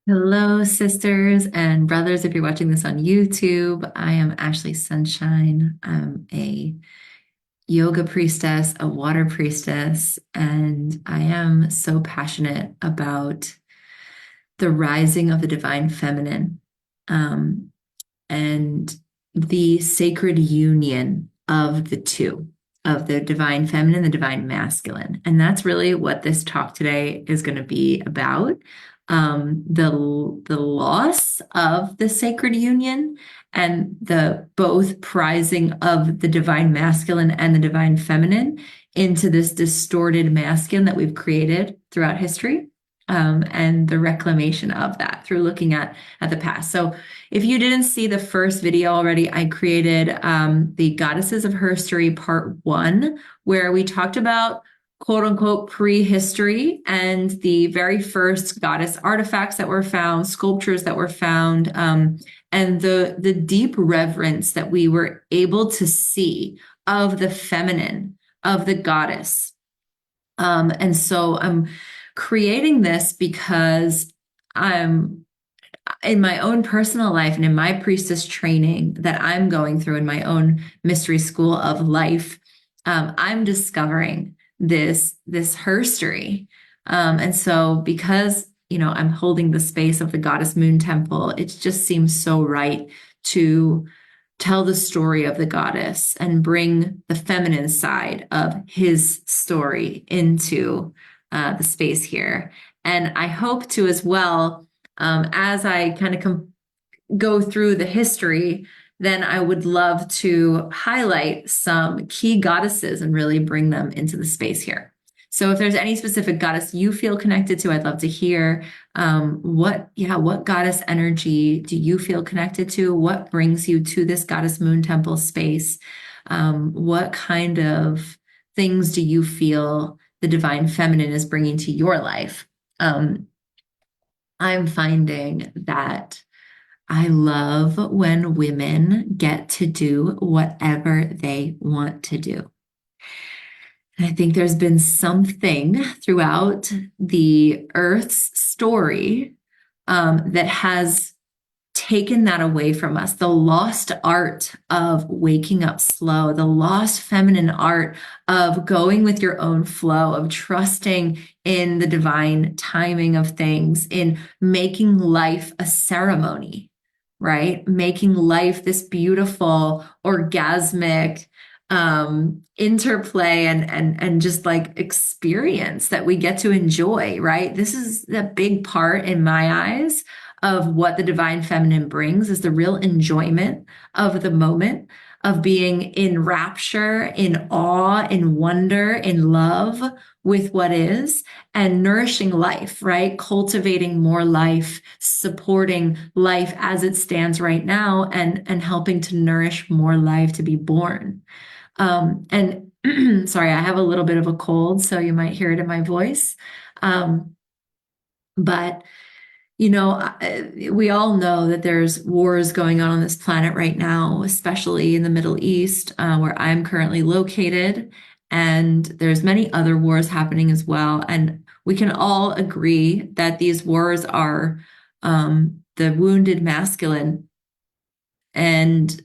Hello, sisters and brothers. If you're watching this on YouTube, I am Ashley Sunshine. I'm a yoga priestess, a water priestess, and I am so passionate about the rising of the divine feminine, um, and the sacred union of the two, of the divine feminine, the divine masculine. And that's really what this talk today is going to be about. The loss of the sacred union and the both prizing of the divine masculine and the divine feminine into this distorted masculine that we've created throughout history, and the reclamation of that through looking at the past. So if you didn't see the first video already, I created the Goddesses of Herstory Part 1, where we talked about quote unquote prehistory and the very first goddess artifacts that were found, sculptures that were found, and the deep reverence that we were able to see of the feminine, of the goddess. And so I'm creating this because I'm in my own personal life and in my priestess training that I'm going through in my own mystery school of life. I'm discovering this herstory. And so because, I'm holding the space of the goddess moon temple, it just seems so right to tell the story of the goddess and bring the feminine side of his story into the space here. And I hope to as well, as I kind of go through the history, then I would love to highlight some key goddesses and really bring them into the space here. So if there's any specific goddess you feel connected to, I'd love to hear what goddess energy do you feel connected to? What brings you to this goddess moon temple space? What kind of things do you feel the divine feminine is bringing to your life? I'm finding that I love when women get to do whatever they want to do. And I think there's been something throughout the Earth's story that has taken that away from us. The lost art of waking up slow, the lost feminine art of going with your own flow, of trusting in the divine timing of things, in making life a ceremony, right? Making life this beautiful, orgasmic, interplay and just like experience that we get to enjoy, right? This is the big part in my eyes of what the divine feminine brings, is the real enjoyment of the moment, of being in rapture, in awe, in wonder, in love with what is, and nourishing life, right? Cultivating more life, supporting life as it stands right now, and helping to nourish more life to be born. And sorry, I have a little bit of a cold, so you might hear it in my voice. But we all know that there's wars going on this planet right now, especially in the Middle East, where I'm currently located, and there's many other wars happening as well. And we can all agree that these wars are the wounded masculine, and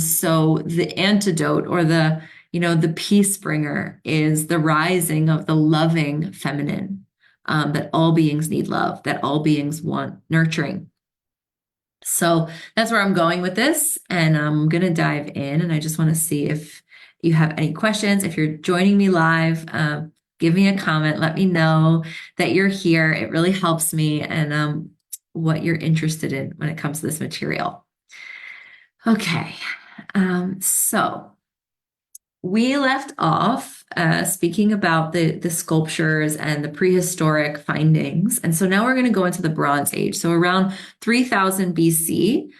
so the antidote, or the peace bringer, is the rising of the loving feminine, that all beings need love, that all beings want nurturing. So that's where I'm going with this, and I'm going to dive in, and I just want to see if you have any questions. If you're joining me live, give me a comment. Let me know that you're here. It really helps me, and what you're interested in when it comes to this material. Okay, so we left off speaking about the sculptures and the prehistoric findings. And so now we're going to go into the Bronze Age. So around 3000 BC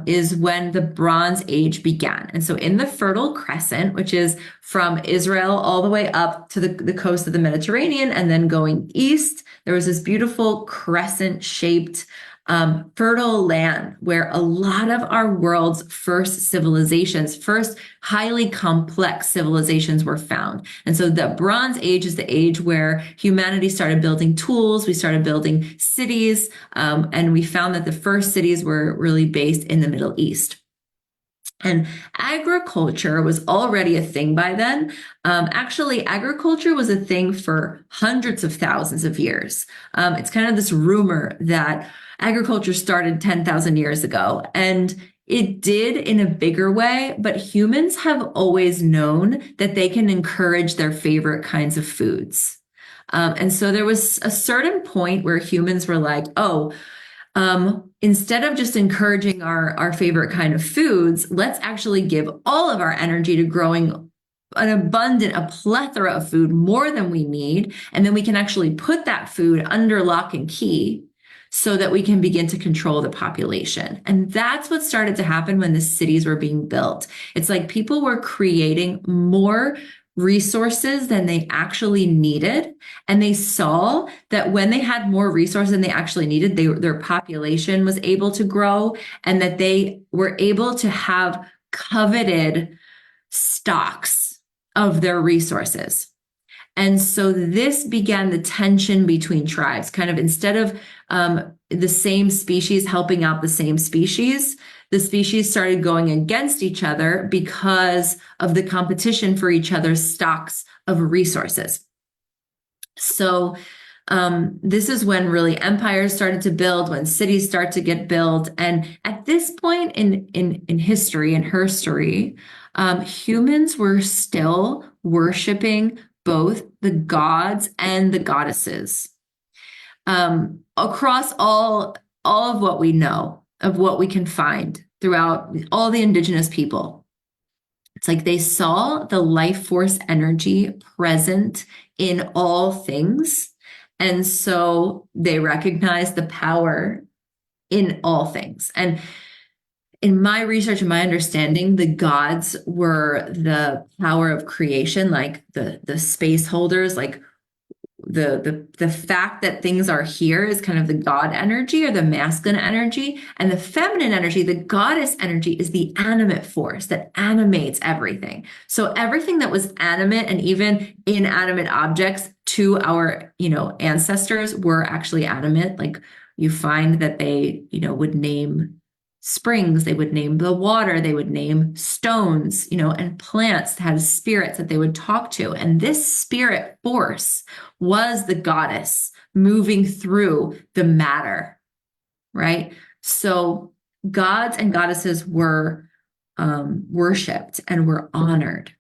is when the Bronze Age began. And so in the Fertile Crescent, which is from Israel all the way up to the coast of the Mediterranean and then going east, there was this beautiful crescent-shaped fertile land where a lot of our world's first civilizations, first highly complex civilizations were found. And so the Bronze Age is the age where humanity started building tools, we started building cities, and we found that the first cities were really based in the Middle East. And agriculture was already a thing by then. Actually, agriculture was a thing for hundreds of thousands of years. It's kind of this rumor that agriculture started 10,000 years ago, and it did in a bigger way, but humans have always known that they can encourage their favorite kinds of foods. And so there was a certain point where humans were like, oh, instead of just encouraging our favorite kind of foods, let's actually give all of our energy to growing a plethora of food, more than we need. And then we can actually put that food under lock and key so that we can begin to control the population. And that's what started to happen when the cities were being built. It's like people were creating more resources than they actually needed. And they saw that when they had more resources than they actually needed, their population was able to grow, and that they were able to have coveted stocks of their resources. And so this began the tension between tribes, kind of instead of the same species helping out the same species, the species started going against each other because of the competition for each other's stocks of resources. So this is when really empires started to build, when cities start to get built. And at this point in history, in herstory, humans were still worshiping both the gods and the goddesses across all of what we know, of what we can find throughout all the indigenous people. It's like they saw the life force energy present in all things. And so they recognized the power in all things. And in my research and my understanding, the gods were the power of creation, like the space holders, like the fact that things are here is kind of the god energy or the masculine energy, and the feminine energy, the goddess energy, is the animate force that animates everything. So everything that was animate and even inanimate objects to our, ancestors were actually animate. Like you find that they, would name springs, they would name the water, they would name stones, and plants that had spirits that they would talk to. And this spirit force was the goddess moving through the matter, right? So gods and goddesses were worshipped and were honored,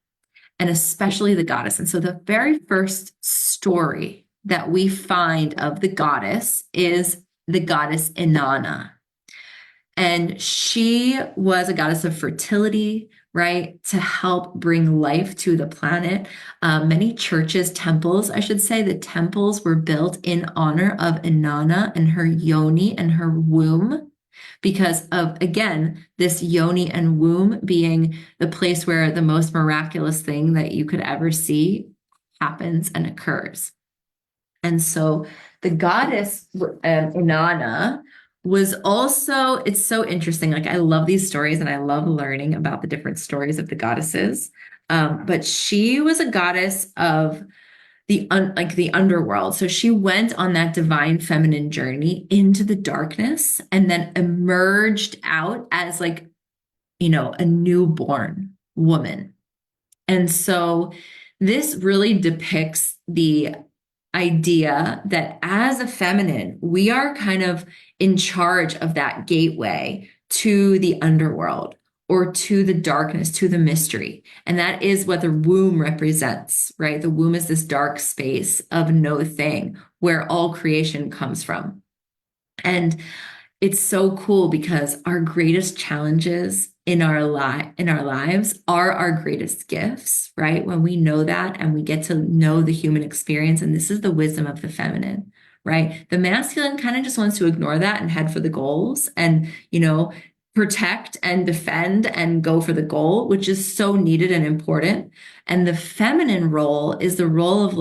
and especially the goddess. And so the very first story that we find of the goddess is the goddess Inanna. And she was a goddess of fertility, right? To help bring life to the planet. Many churches, temples, I should say, the temples were built in honor of Inanna and her yoni and her womb, because of, again, this yoni and womb being the place where the most miraculous thing that you could ever see happens and occurs. And so the goddess Inanna was also, it's so interesting. Like I love these stories and I love learning about the different stories of the goddesses. But she was a goddess of the underworld. So she went on that divine feminine journey into the darkness and then emerged out as a newborn woman. And so this really depicts the idea that as a feminine, we are kind of in charge of that gateway to the underworld or to the darkness, to the mystery. And that is what the womb represents, right? The womb is this dark space of no thing where all creation comes from. And it's so cool because our greatest challenges in our lives are our greatest gifts, right? When we know that and we get to know the human experience, and this is the wisdom of the feminine, right? The masculine kind of just wants to ignore that and head for the goals and, protect and defend and go for the goal, which is so needed and important. And the feminine role is the role of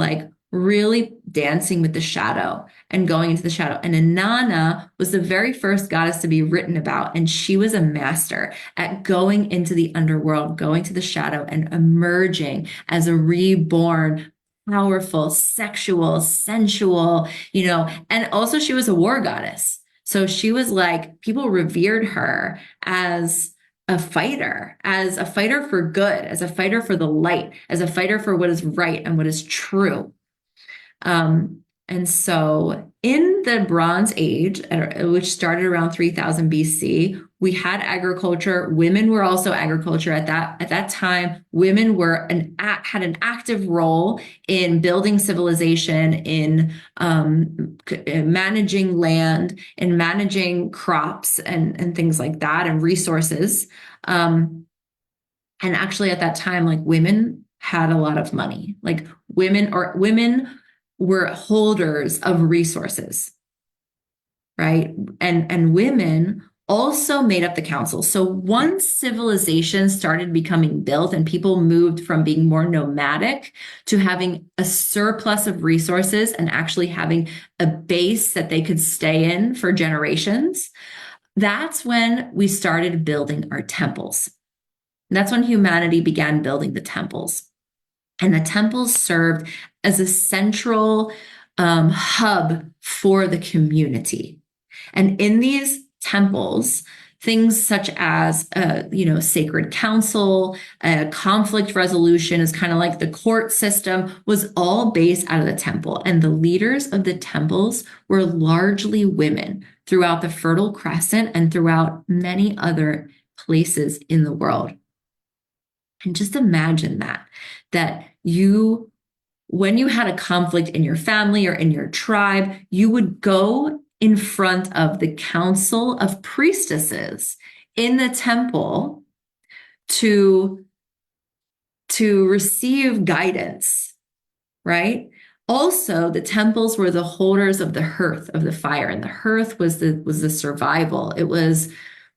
really dancing with the shadow and going into the shadow. And Inanna was the very first goddess to be written about, and she was a master at going into the underworld, going to the shadow, and emerging as a reborn, powerful, sexual, sensual, and also she was a war goddess. So she was like, people revered her as a fighter for good, as a fighter for the light, as a fighter for what is right and what is true. And so in the Bronze Age, which started around 3000 BC, we had agriculture. Women were also agriculture at that time. Women had an active role in building civilization, in managing land, in managing crops and things like that, and resources. And actually, at that time, like women had a lot of money. Like women were holders of resources, right? And women also made up the council. So once civilization started becoming built and people moved from being more nomadic to having a surplus of resources and actually having a base that they could stay in for generations, that's when we started building our temples. And that's when humanity began building the temples. And the temples served as a central hub for the community. And in these temples, things such as, sacred council, conflict resolution is kind of like the court system, was all based out of the temple. And the leaders of the temples were largely women throughout the Fertile Crescent and throughout many other places in the world. And just imagine that when you had a conflict in your family or in your tribe, you would go in front of the council of priestesses in the temple to receive guidance, right? Also, the temples were the holders of the hearth, of the fire, and the hearth was the survival. It was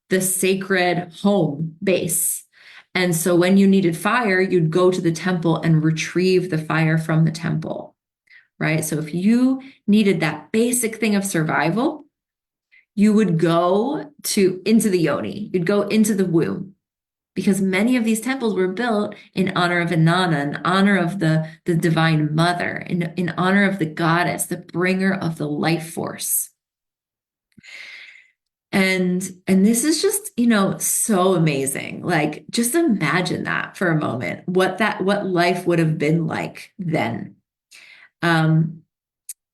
the sacred home base. And so when you needed fire, you'd go to the temple and retrieve the fire from the temple, right? So if you needed that basic thing of survival, you would go into the yoni, you'd go into the womb, because many of these temples were built in honor of Inanna, in honor of the divine mother, in honor of the goddess, the bringer of the life force. And this is just, so amazing. Like, just imagine that for a moment, what life would have been like then. And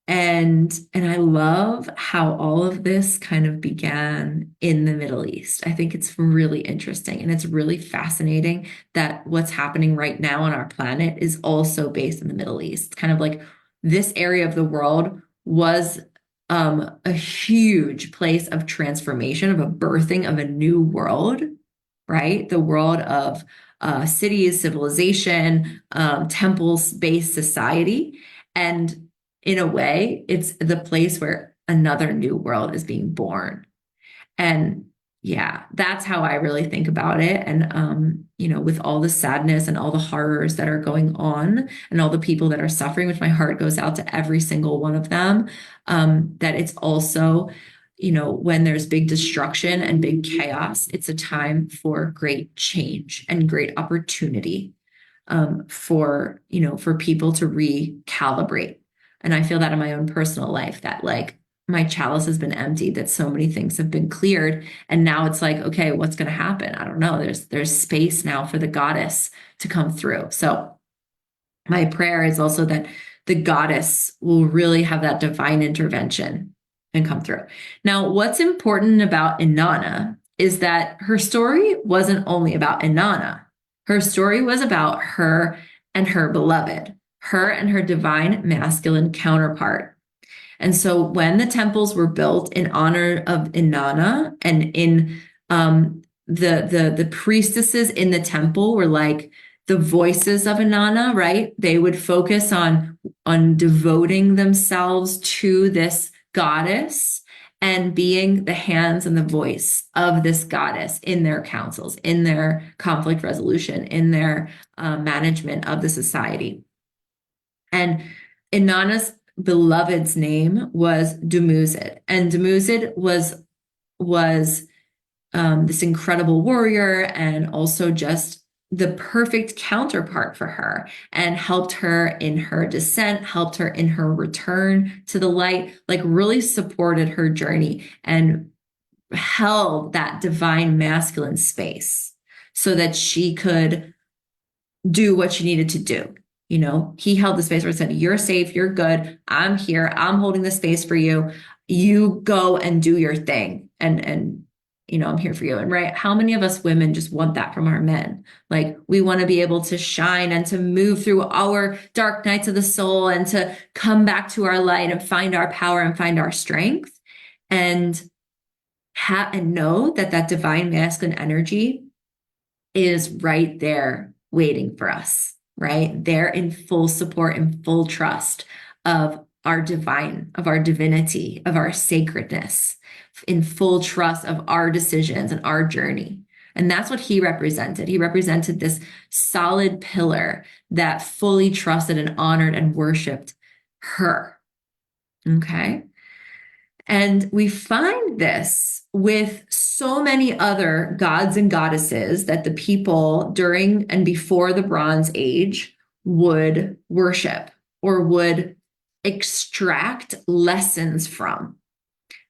I love how all of this kind of began in the Middle East. I think it's really interesting, and it's really fascinating that what's happening right now on our planet is also based in the Middle East. Kind of like this area of the world was a huge place of transformation, of a birthing of a new world, right? The world of cities, civilization, temples-based society. And in a way, it's the place where another new world is being born. And yeah, that's how I really think about it. And, with all the sadness and all the horrors that are going on and all the people that are suffering, which my heart goes out to every single one of them, that it's also, when there's big destruction and big chaos, it's a time for great change and great opportunity, for people to recalibrate. And I feel that in my own personal life, that like my chalice has been emptied, that so many things have been cleared. And now it's like, okay, what's going to happen? I don't know. There's space now for the goddess to come through. So my prayer is also that the goddess will really have that divine intervention and come through. Now, what's important about Inanna is that her story wasn't only about Inanna. Her story was about her and her beloved, her and her divine masculine counterpart. And so when the temples were built in honor of Inanna, and in the priestesses in the temple were like the voices of Inanna, right? They would focus on devoting themselves to this goddess and being the hands and the voice of this goddess in their councils, in their conflict resolution, in their management of the society. And Inanna's beloved's name was Dumuzid, and Dumuzid was this incredible warrior and also just the perfect counterpart for her and helped her in her descent, helped her in her return to the light, like really supported her journey and held that divine masculine space so that she could do what she needed to do. You know, he held the space where it said, "You're safe, you're good, I'm here, I'm holding the space for you. You go and do your thing. And you know, I'm here for you." And right, how many of us women just want that from our men? Like we want to be able to shine and to move through our dark nights of the soul and to come back to our light and find our power and find our strength and and know that that divine masculine energy is right there waiting for us, right? They're in full support and full trust of our divine, of our divinity, of our sacredness, in full trust of our decisions and our journey. And that's what he represented. He represented this solid pillar that fully trusted and honored and worshiped her. Okay. And we find this with so many other gods and goddesses that the people during and before the Bronze Age would worship or would extract lessons from.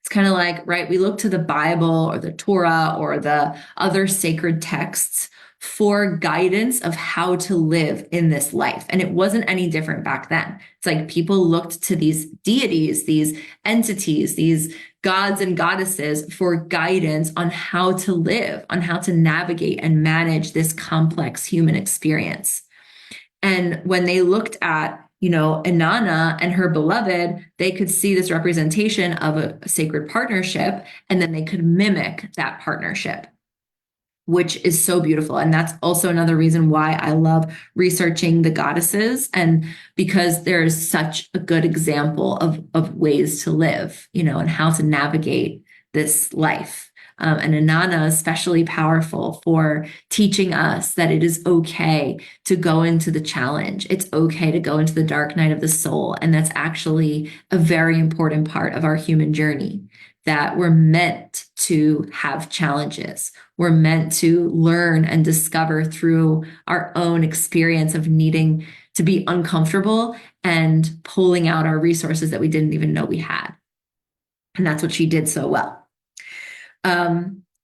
It's kind of like, right, we look to the Bible or the Torah or the other sacred texts for guidance of how to live in this life. And it wasn't any different back then. It's like people looked to these deities, these entities, these gods and goddesses for guidance on how to live, on how to navigate and manage this complex human experience. And when they looked at, you know, Inanna and her beloved, they could see this representation of a sacred partnership, and then they could mimic that partnership, which is so beautiful. And that's also another reason why I love researching the goddesses, and because there's such a good example of ways to live, you know, and how to navigate this life. And Inanna is especially powerful for teaching us that it is okay to go into the challenge. It's okay to go into the dark night of the soul. And that's actually a very important part of our human journey, that we're meant to have challenges. We're meant to learn and discover through our own experience of needing to be uncomfortable and pulling out our resources that we didn't even know we had. And that's what she did so well.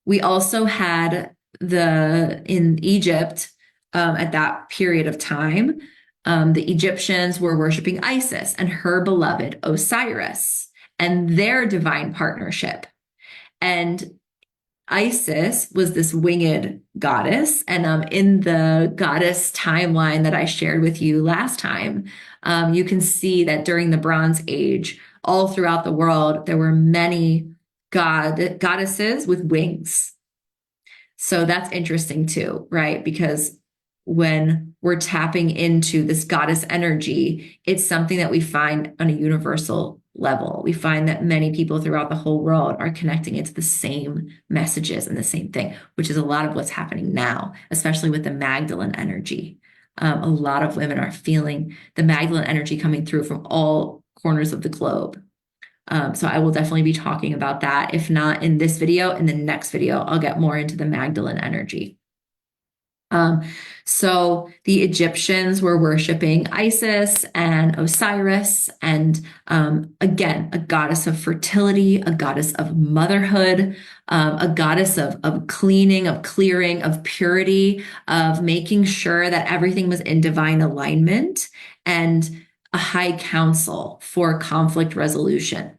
We also had in Egypt, at that period of time, the Egyptians were worshiping Isis and her beloved Osiris and their divine partnership. And Isis was this winged goddess. And in the goddess timeline that I shared with you last time, you can see that during the Bronze Age, all throughout the world, there were many goddesses with wings. So that's interesting too, right? Because when we're tapping into this goddess energy, it's something that we find on a universal level. We find that many people throughout the whole world are connecting it to the same messages and the same thing, which is a lot of what's happening now, especially with the Magdalene energy. A lot of women are feeling the Magdalene energy coming through from all corners of the globe. So I will definitely be talking about that. If not in this video, in the next video, I'll get more into the Magdalene energy. So the Egyptians were worshiping Isis and Osiris, and again, a goddess of fertility, a goddess of motherhood, a goddess of cleaning, of clearing, of purity, of making sure that everything was in divine alignment, and a high council for conflict resolution.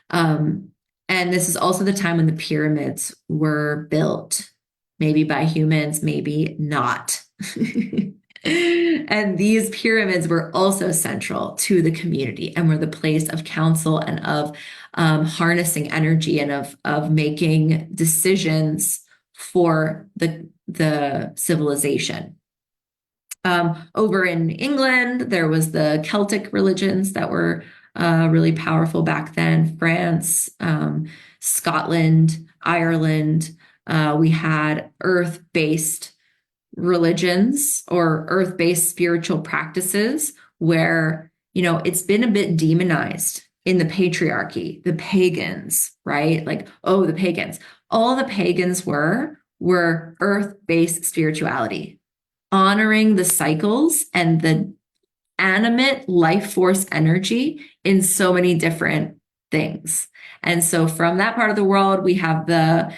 And this is also the time when the pyramids were built, maybe by humans, maybe not. And these pyramids were also central to the community and were the place of counsel and of harnessing energy and of making decisions for the civilization. Over in England, there was the Celtic religions that were really powerful back then. France, Scotland, Ireland. We had earth-based religions or earth-based spiritual practices where it's been a bit demonized in the patriarchy, the pagans, right? Like, oh, the pagans. All the pagans were earth-based spirituality, honoring the cycles and the animate life force energy in so many different things. And so from that part of the world, we have the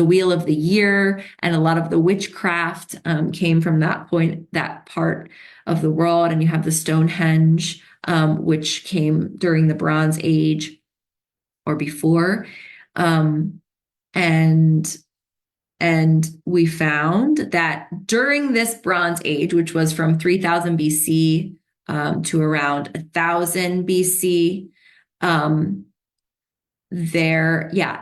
wheel of the year, and a lot of the witchcraft came from that part of the world. And you have the Stonehenge, which came during the Bronze Age or before. And we found that during this Bronze Age, which was from 3000 BC to around 1000 BC,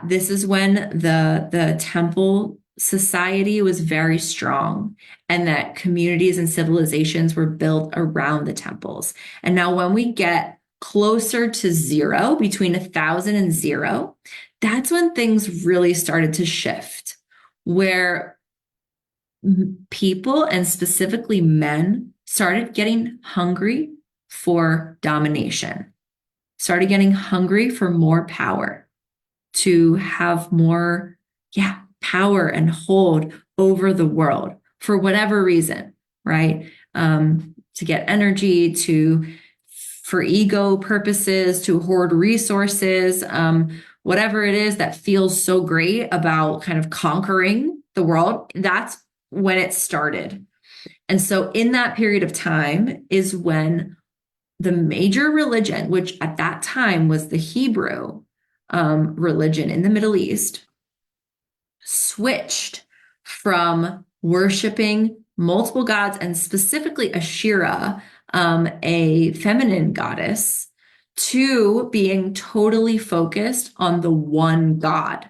this is when the temple society was very strong, and that communities and civilizations were built around the temples. And now when we get closer to zero, between 1000 and zero, that's when things really started to shift, where people, and specifically men, started getting hungry for domination, started getting hungry for more power, to have more, power and hold over the world for whatever reason, right? To get energy, for ego purposes, to hoard resources, whatever it is that feels so great about kind of conquering the world. That's when it started. And so in that period of time is when the major religion, which at that time was the Hebrew religion in the Middle East, switched from worshiping multiple gods, and specifically Asherah, a feminine goddess, to being totally focused on the one God.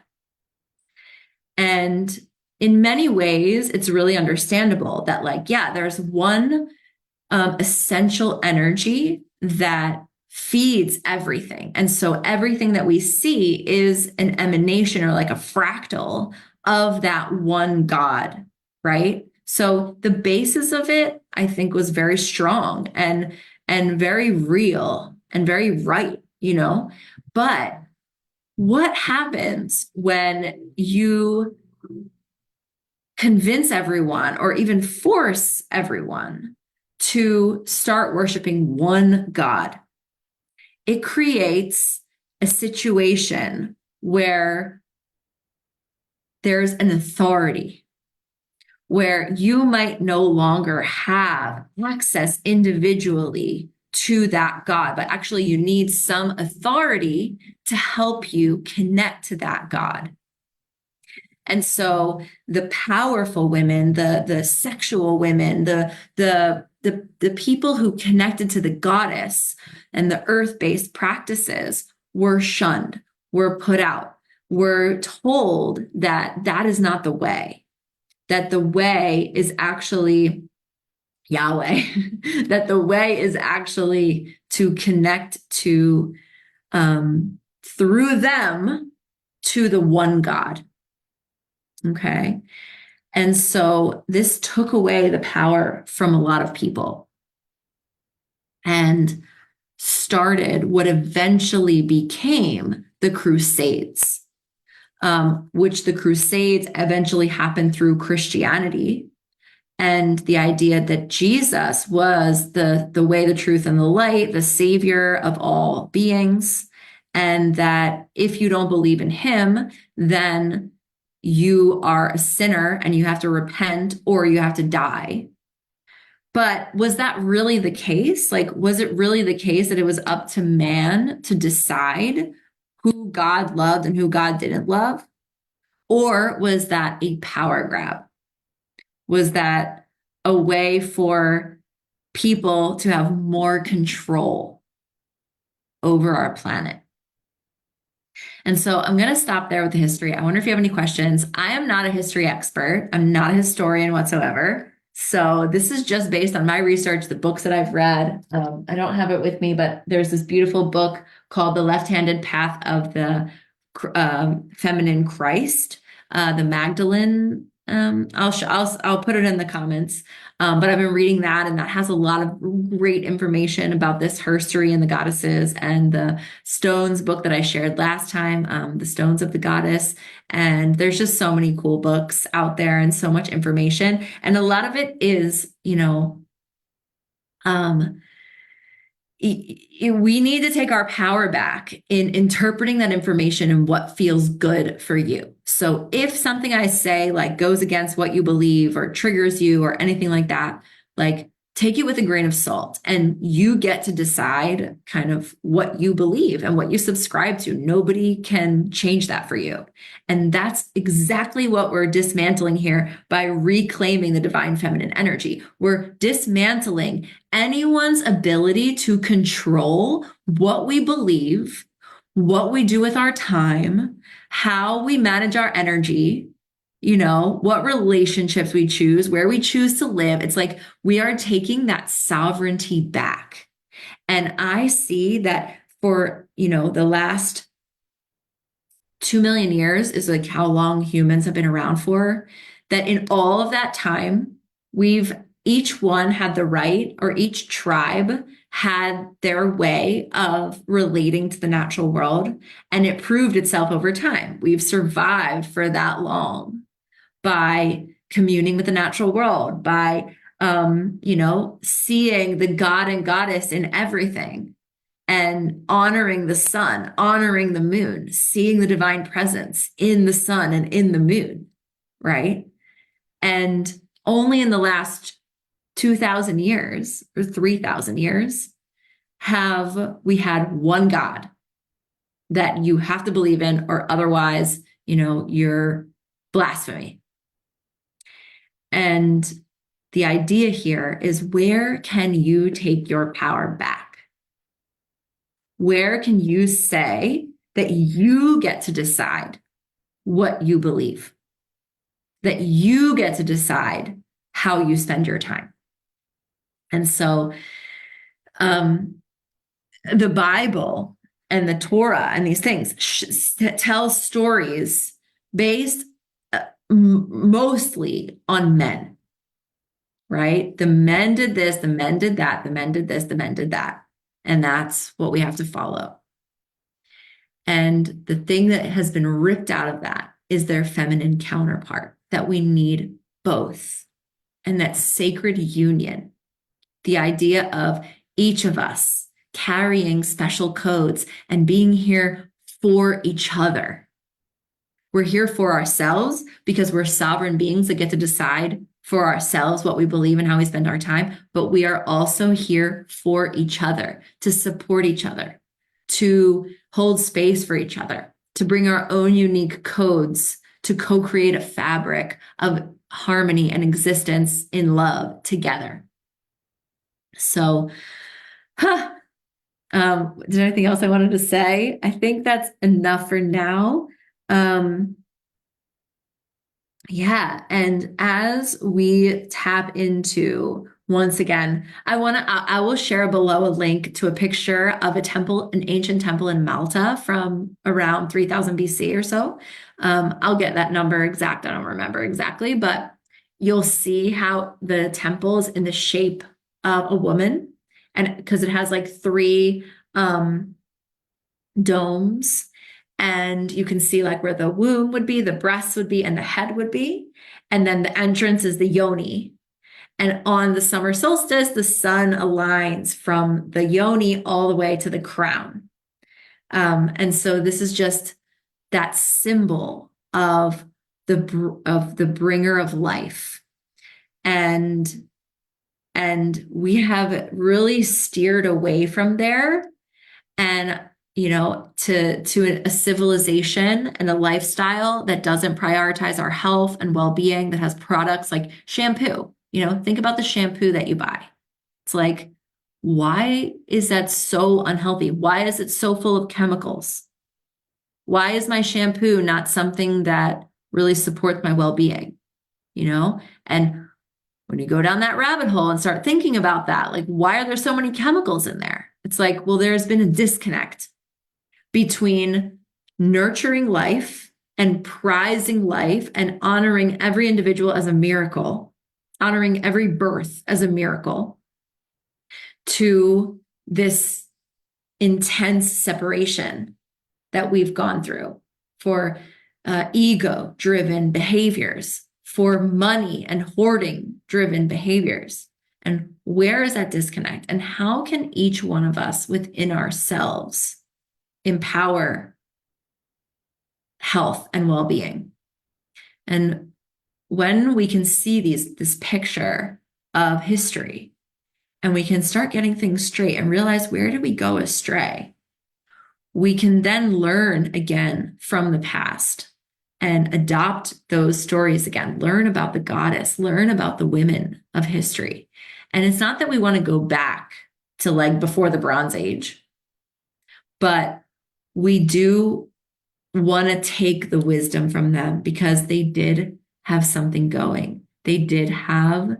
And in many ways, it's really understandable that, like, there's one essential energy that feeds everything. And so everything that we see is an emanation, or like a fractal of that one God, right? So the basis of it, I think, was very strong and very real and very right, But what happens when you convince everyone, or even force everyone, to start worshiping one God? It creates a situation where there's an authority, where you might no longer have access individually to that God, but actually you need some authority to help you connect to that God. And so the powerful women, the sexual women, the people who connected to the goddess and the earth-based practices were shunned, were put out, were told that that is not the way, that the way is actually Yahweh, that the way is actually to connect to, through them, to the one God. Okay. And so this took away the power from a lot of people and started what eventually became the Crusades, which the Crusades eventually happened through Christianity, and the idea that Jesus was the way, the truth, and the light, the savior of all beings, and that if you don't believe in him, then you are a sinner and you have to repent or you have to die. But was that really the case? Like, was it really the case that it was up to man to decide who God loved and who God didn't love? Or was that a power grab? Was that a way for people to have more control over our planet? And so I'm going to stop there with the history. I wonder if you have any questions. I am not a history expert. I'm not a historian whatsoever. So this is just based on my research, the books that I've read. I don't have it with me, but there's this beautiful book called The Left-Handed Path of the Feminine Christ, the Magdalene I'll put it in the comments. But I've been reading that, and that has a lot of great information about this herstory and the goddesses, and the stones book that I shared last time, the stones of the goddess. And there's just so many cool books out there and so much information. And a lot of it is, um, we need to take our power back in interpreting that information and what feels good for you. So if something I say like goes against what you believe or triggers you or anything like that, like take it with a grain of salt, and you get to decide kind of what you believe and what you subscribe to. Nobody can change that for you. And that's exactly what we're dismantling here by reclaiming the divine feminine energy. We're dismantling anyone's ability to control what we believe, what we do with our time, how we manage our energy, what relationships we choose, where we choose to live. It's like we are taking that sovereignty back. And I see that for, the last 2 million years is like how long humans have been around for, that in all of that time, each one had the right, or each tribe had their way of relating to the natural world. And it proved itself over time. We've survived for that long by communing with the natural world, by, seeing the god and goddess in everything, and honoring the sun, honoring the moon, seeing the divine presence in the sun and in the moon, right? And only in the last 2,000 years or 3,000 years have we had one God that you have to believe in, or otherwise, you're blasphemy. And the idea here is, where can you take your power back? Where can you say that you get to decide what you believe? That you get to decide how you spend your time? And so the Bible and the Torah and these things tell stories based mostly on men, right? The men did this, the men did that, the men did this, the men did that. And that's what we have to follow. And the thing that has been ripped out of that is their feminine counterpart, that we need both. And that sacred union, the idea of each of us carrying special codes and being here for each other. We're here for ourselves because we're sovereign beings that get to decide for ourselves what we believe and how we spend our time. But we are also here for each other, to support each other, to hold space for each other, to bring our own unique codes, to co-create a fabric of harmony and existence in love together. So, is there anything else I wanted to say? I think that's enough for now. Yeah. And as we tap into, once again, I will share below a link to a picture of an ancient temple in Malta from around 3000 BC or so. I'll get that number exact. I don't remember exactly, but you'll see how the temple is in the shape of a woman, and because it has like 3 domes, and you can see like where the womb would be, the breasts would be, and the head would be. And then the entrance is the yoni. And on the summer solstice, the sun aligns from the yoni all the way to the crown. And so this is just that symbol of the bringer of life. And we have really steered away from there, and to a civilization and a lifestyle that doesn't prioritize our health and well-being, that has products like shampoo. Think about the shampoo that you buy. It's like, why is that so unhealthy? Why is it so full of chemicals? Why is my shampoo not something that really supports my well-being? And when you go down that rabbit hole and start thinking about that, like, why are there so many chemicals in there? It's like, well, there's been a disconnect between nurturing life and prizing life and honoring every individual as a miracle, honoring every birth as a miracle, to this intense separation that we've gone through for ego-driven behaviors, for money and hoarding-driven behaviors. And where is that disconnect? And how can each one of us within ourselves empower health and well-being? And when we can see this picture of history, and we can start getting things straight and realize, where did we go astray? We can then learn again from the past and adopt those stories again, learn about the goddess, learn about the women of history. And it's not that we want to go back to like before the Bronze Age, but we do want to take the wisdom from them because they did have something going. They did have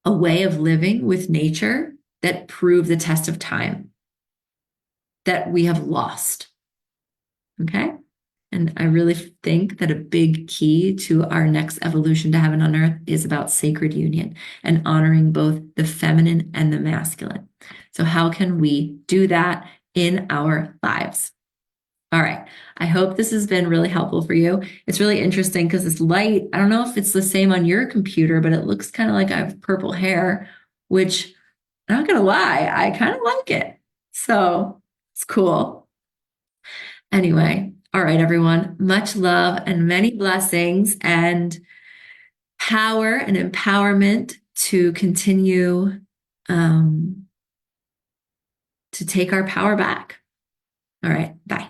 a way of living with nature that proved the test of time that we have lost. Okay? And I really think that a big key to our next evolution to heaven on earth is about sacred union and honoring both the feminine and the masculine. So how can we do that in our lives? All right. I hope this has been really helpful for you. It's really interesting because this light, I don't know if it's the same on your computer, but it looks kind of like I have purple hair, which I'm not going to lie, I kind of like it. So it's cool. Anyway, all right, everyone, much love and many blessings and power and empowerment to continue to take our power back. All right, bye.